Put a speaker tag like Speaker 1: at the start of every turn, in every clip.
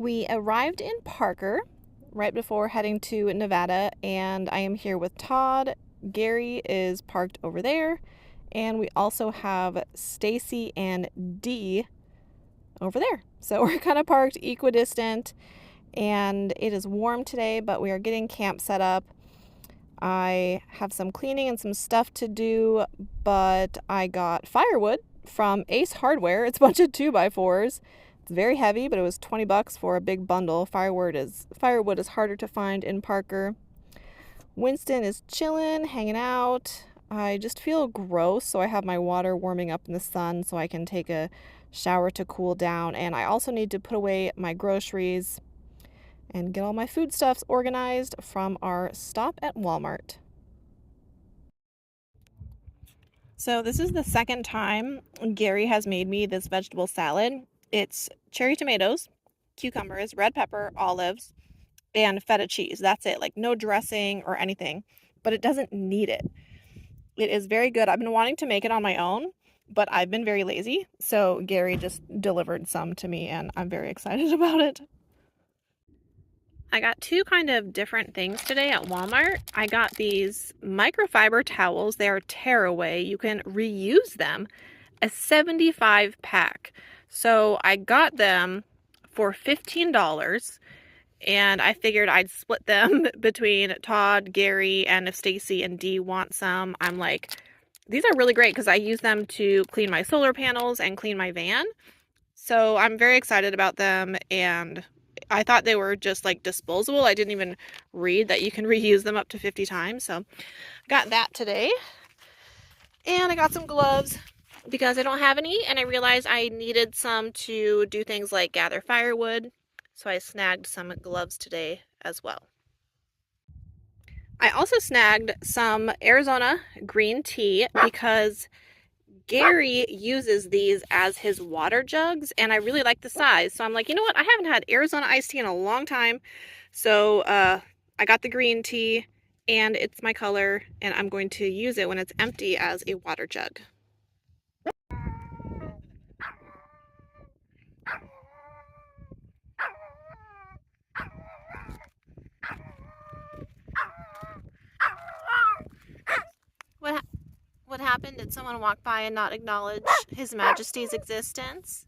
Speaker 1: We arrived in Parker right before heading to Nevada, and I am here with Todd. Gary is parked over there, and we also have Stacy and Dee over there. So we're kind of parked equidistant, and it is warm today, but we are getting camp set up. I have some cleaning and some stuff to do, but I got firewood from Ace Hardware. It's a bunch of 2x4s. It's very heavy, but it was $20 for a big bundle. Firewood is harder to find in Parker. Wynston is chilling, hanging out. I just feel gross, so I have my water warming up in the sun so I can take a shower to cool down. And I also need to put away my groceries and get all my foodstuffs organized from our stop at Walmart. So this is the second time Gary has made me this vegetable salad. It's cherry tomatoes, cucumbers, red pepper, olives, and feta cheese. That's it, like no dressing or anything, but it doesn't need it. It is very good. I've been wanting to make it on my own, but I've been very lazy. So Gary just delivered some to me and I'm very excited about it. I got two kind of different things today at Walmart. I got these microfiber towels. They are tearaway. You can reuse them. A 75 pack. So I got them for $15 and I figured I'd split them between Todd, Gary, and if Stacy and Dee want some. I'm like, these are really great because I use them to clean my solar panels and clean my van. So I'm very excited about them, and I thought they were just like disposable. I didn't even read that you can reuse them up to 50 times. So I got that today. And I got some gloves because I don't have any, and I realized I needed some to do things like gather firewood. So I snagged some gloves today as well. I also snagged some Arizona green tea because Gary uses these as his water jugs, and I really like the size. So I'm like, you know what? I haven't had Arizona iced tea in a long time. So I got the green tea, and it's my color, and I'm going to use it when it's empty as a water jug. What happened? Did someone walk by and not acknowledge His Majesty's existence?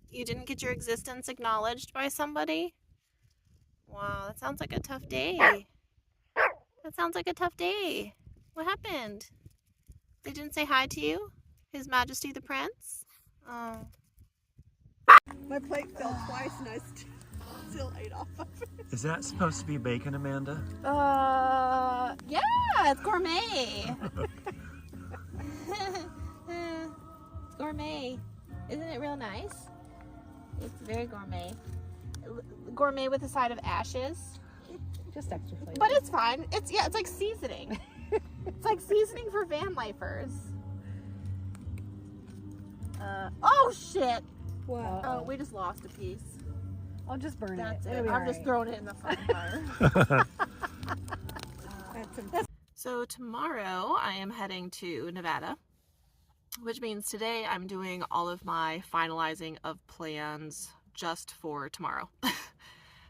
Speaker 1: You didn't get your existence acknowledged by somebody? Wow, that sounds like a tough day. That sounds like a tough day. What happened? They didn't say hi to you? His Majesty the Prince? Oh.
Speaker 2: My plate fell twice and I still ate off of it.
Speaker 3: Is that supposed to be bacon, Amanda?
Speaker 1: Yeah, it's gourmet. Gourmet. Isn't it real nice? It's very gourmet. Gourmet with a side of ashes.
Speaker 2: Just extra flavor.
Speaker 1: But it's fine. It's like seasoning. It's like seasoning for van lifers. Oh shit!
Speaker 2: Wow.
Speaker 1: Oh, we just lost a piece.
Speaker 2: I'll just burn
Speaker 1: That's
Speaker 2: it.
Speaker 1: it. I'm just throwing it in the fire. So tomorrow I am heading to Nevada, which means today I'm doing all of my finalizing of plans just for tomorrow.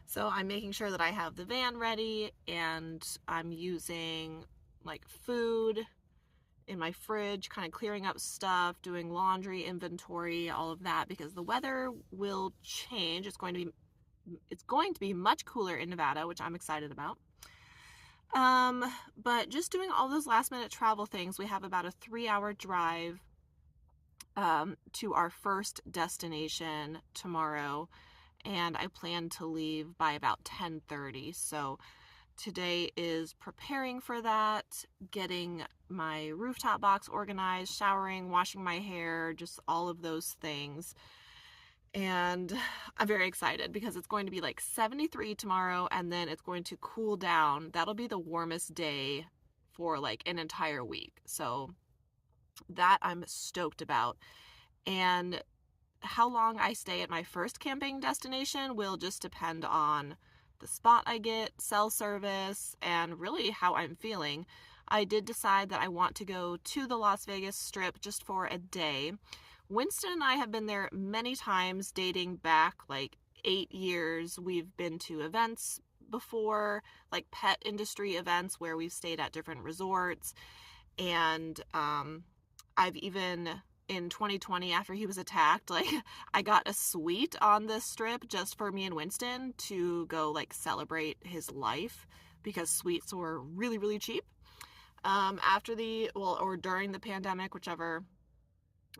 Speaker 1: So I'm making sure that I have the van ready, and I'm using like food in my fridge, kind of clearing up stuff, doing laundry, inventory, all of that, because the weather will change. It's going to be much cooler in Nevada, which I'm excited about. But just doing all those last minute travel things. We have about a 3-hour drive to our first destination tomorrow, and I plan to leave by about 10:30. So today is preparing for that, getting my rooftop box organized, showering, washing my hair, just all of those things. And I'm very excited because it's going to be like 73 tomorrow, and then it's going to cool down. That'll be the warmest day for like an entire week. So that I'm stoked about. And how long I stay at my first camping destination will just depend on the spot I get, cell service, and really how I'm feeling. I did decide that I want to go to the Las Vegas Strip just for a day. Wynston and I have been there many times dating back like 8 years, we've been to events before, like pet industry events where we've stayed at different resorts. And I've even, in 2020, after he was attacked, like I got a suite on this strip just for me and Wynston to go like celebrate his life, because suites were really, really cheap after or during the pandemic, whichever.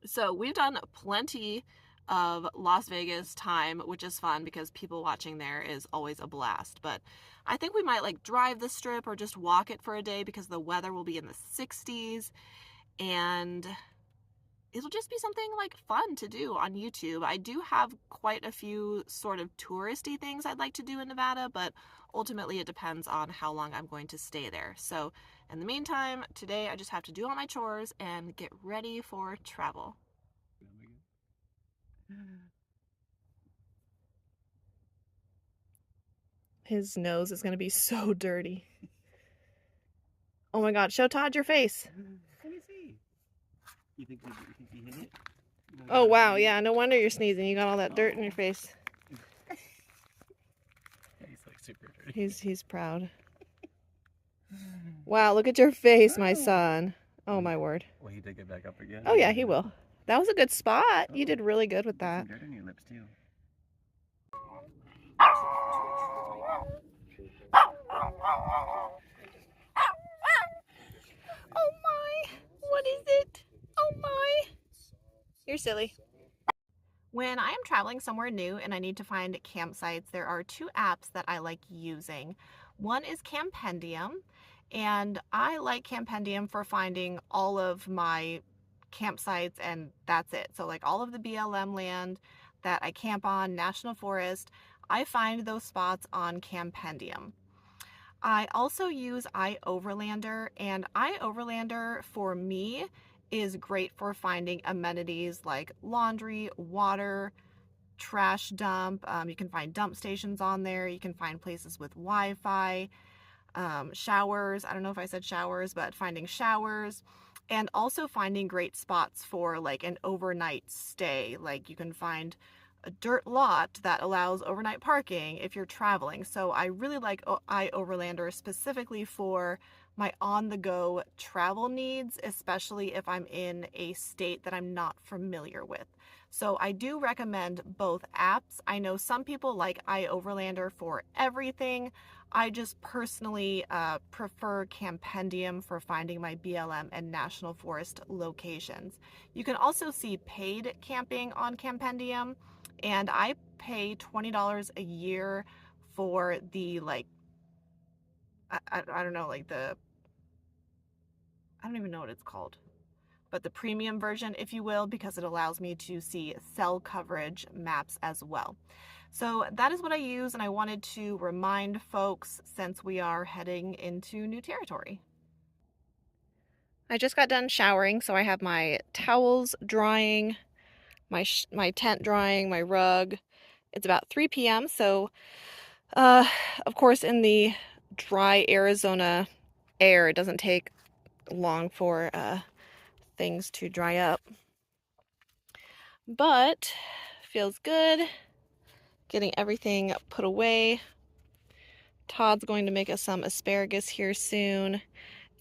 Speaker 1: So we've done plenty of Las Vegas time, which is fun because people watching there is always a blast. But I think we might like drive the strip or just walk it for a day because the weather will be in the 60s, and it'll just be something like fun to do on YouTube. I do have quite a few sort of touristy things I'd like to do in Nevada, but ultimately it depends on how long I'm going to stay there. So in the meantime, today I just have to do all my chores and get ready for travel. His nose is going to be so dirty. Oh my God, show Todd your face.
Speaker 3: Let me see. You think he hit it?
Speaker 1: Oh wow, yeah, no wonder you're sneezing. You got all that dirt in your face.
Speaker 3: He's like super dirty.
Speaker 1: He's proud. Wow, look at your face, my son. Oh my word.
Speaker 3: Will he dig it back up again?
Speaker 1: Oh yeah, he will. That was a good spot. You did really good with that.
Speaker 3: Some dirt on your lips too.
Speaker 1: Oh my, what is it? Oh my. You're silly. When I am traveling somewhere new and I need to find campsites, there are 2 apps that I like using. One is Campendium, and I like Campendium for finding all of my campsites, and that's it. So like all of the BLM land that I camp on, National Forest, I find those spots on Campendium. I also use iOverlander, and iOverlander for me is great for finding amenities like laundry, water, trash dump. You can find dump stations on there. You can find places with Wi-Fi, showers. I don't know if I said showers, but finding showers, and also finding great spots for like an overnight stay. Like you can find a dirt lot that allows overnight parking if you're traveling. So I really like iOverlander specifically for my on-the-go travel needs, especially if I'm in a state that I'm not familiar with. So I do recommend both apps. I know some people like iOverlander for everything. I just personally prefer Campendium for finding my BLM and National Forest locations. You can also see paid camping on Campendium, and I pay $20 a year for the like, I don't know, like I don't even know what it's called, but the premium version, if you will, because it allows me to see cell coverage maps as well. So that is what I use, and I wanted to remind folks since we are heading into new territory. I just got done showering, so I have my towels drying, my tent drying, my rug. It's about 3 p.m., so of course in the dry Arizona air, it doesn't take long for things to dry up. But feels good. Getting everything put away. Todd's going to make us some asparagus here soon.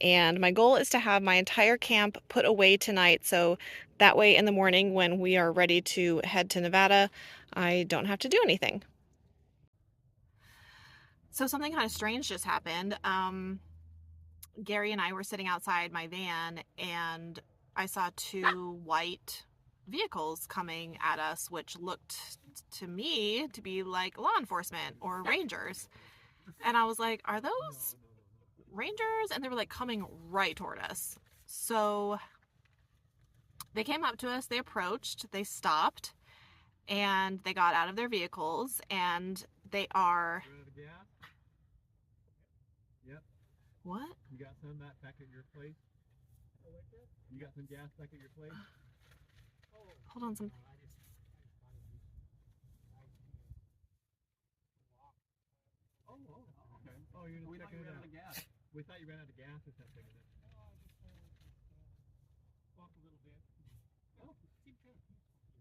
Speaker 1: And my goal is to have my entire camp put away tonight, so that way in the morning when we are ready to head to Nevada, I don't have to do anything. So something kind of strange just happened. Gary and I were sitting outside my van, and I saw 2 white vehicles coming at us, which looked to me to be like law enforcement or rangers. And I was like, are those rangers? And they were like coming right toward us. So they came up to us, they approached, they stopped, and they got out of their vehicles, and they are...
Speaker 4: Yep.
Speaker 1: What?
Speaker 4: You got some back at your place? You got some gas back at your place?
Speaker 1: Hold on some...
Speaker 4: Okay. Oh, you're just checking it out. Gas. We thought you ran out of gas or something. Walk a little bit. Oh,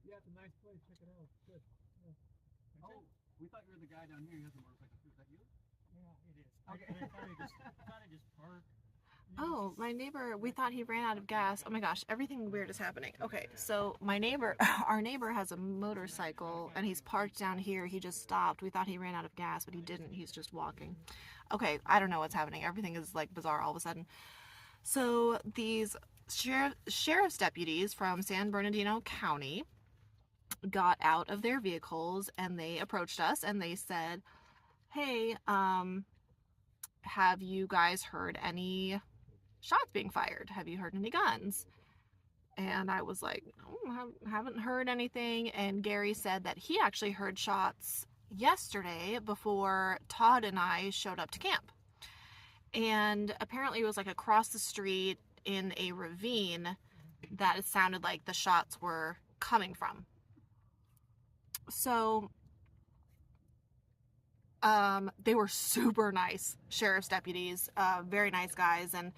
Speaker 4: yeah, it's a nice place. Check it out. Good. Yeah. Oh,
Speaker 3: We thought you were the guy down here who has a motorcycle too. Is that you?
Speaker 4: Yeah, it is. I thought I just parked.
Speaker 1: Oh, my neighbor, we thought he ran out of gas. Oh my gosh, everything weird is happening. Okay, so my neighbor, our neighbor has a motorcycle and he's parked down here. He just stopped. We thought he ran out of gas, but he didn't. He's just walking. Okay, I don't know what's happening. Everything is like bizarre all of a sudden. So these sheriff's deputies from San Bernardino County got out of their vehicles and they approached us and they said, hey, have you guys heard any shots being fired? Have you heard any guns? And I was like, oh, haven't heard anything. And Gary said that he actually heard shots yesterday before Todd and I showed up to camp. And apparently it was like across the street in a ravine that it sounded like the shots were coming from. So they were super nice sheriff's deputies, very nice guys, and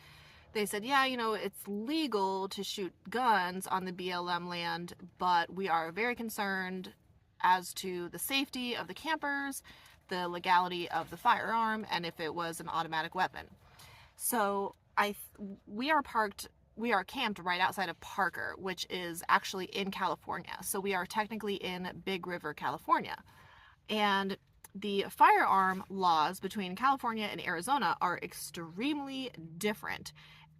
Speaker 1: they said, yeah, you know, it's legal to shoot guns on the BLM land, but we are very concerned as to the safety of the campers, the legality of the firearm, and if it was an automatic weapon. So we are camped right outside of Parker, which is actually in California. So we are technically in Big River, California. And the firearm laws between California and Arizona are extremely different.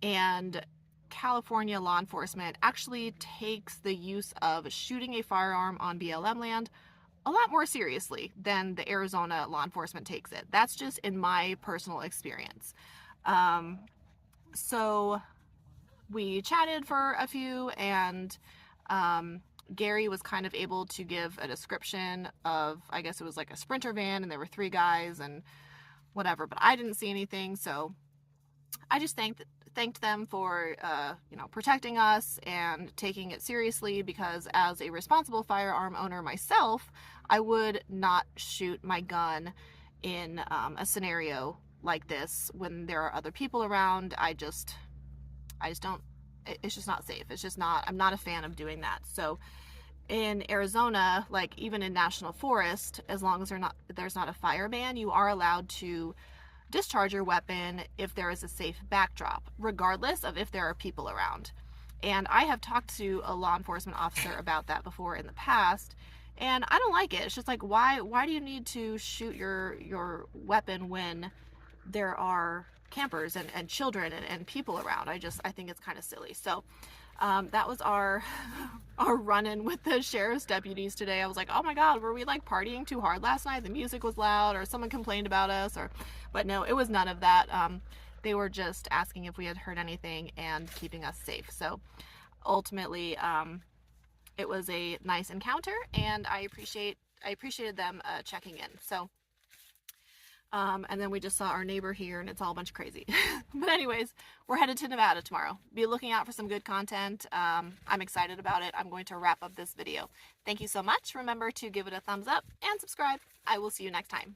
Speaker 1: And California law enforcement actually takes the use of shooting a firearm on BLM land a lot more seriously than the Arizona law enforcement takes it. That's just in my personal experience. So we chatted for a few, and Gary was kind of able to give a description of, I guess it was like a Sprinter van and there were 3 guys and whatever, but I didn't see anything. So I just thanked them for, protecting us and taking it seriously, because as a responsible firearm owner myself, I would not shoot my gun in a scenario like this when there are other people around. I just don't, it's just not safe. It's just not, I'm not a fan of doing that. So in Arizona, like even in national forest, as long as there's not a fire ban, you are allowed to discharge your weapon if there is a safe backdrop, regardless of if there are people around. And I have talked to a law enforcement officer about that before in the past, and I don't like it. It's just like, why do you need to shoot your weapon when there are campers and children and people around? I think it's kind of silly. So that was our run-in with the sheriff's deputies today. I was like, oh my god, were we like partying too hard last night? The music was loud, or someone complained about us, but no, it was none of that. They were just asking if we had heard anything and keeping us safe. So ultimately, it was a nice encounter, and I appreciated them checking in. So and then we just saw our neighbor here, and it's all a bunch of crazy. But anyways, we're headed to Nevada tomorrow. Be looking out for some good content. I'm excited about it. I'm going to wrap up this video. Thank you so much. Remember to give it a thumbs up and subscribe. I will see you next time.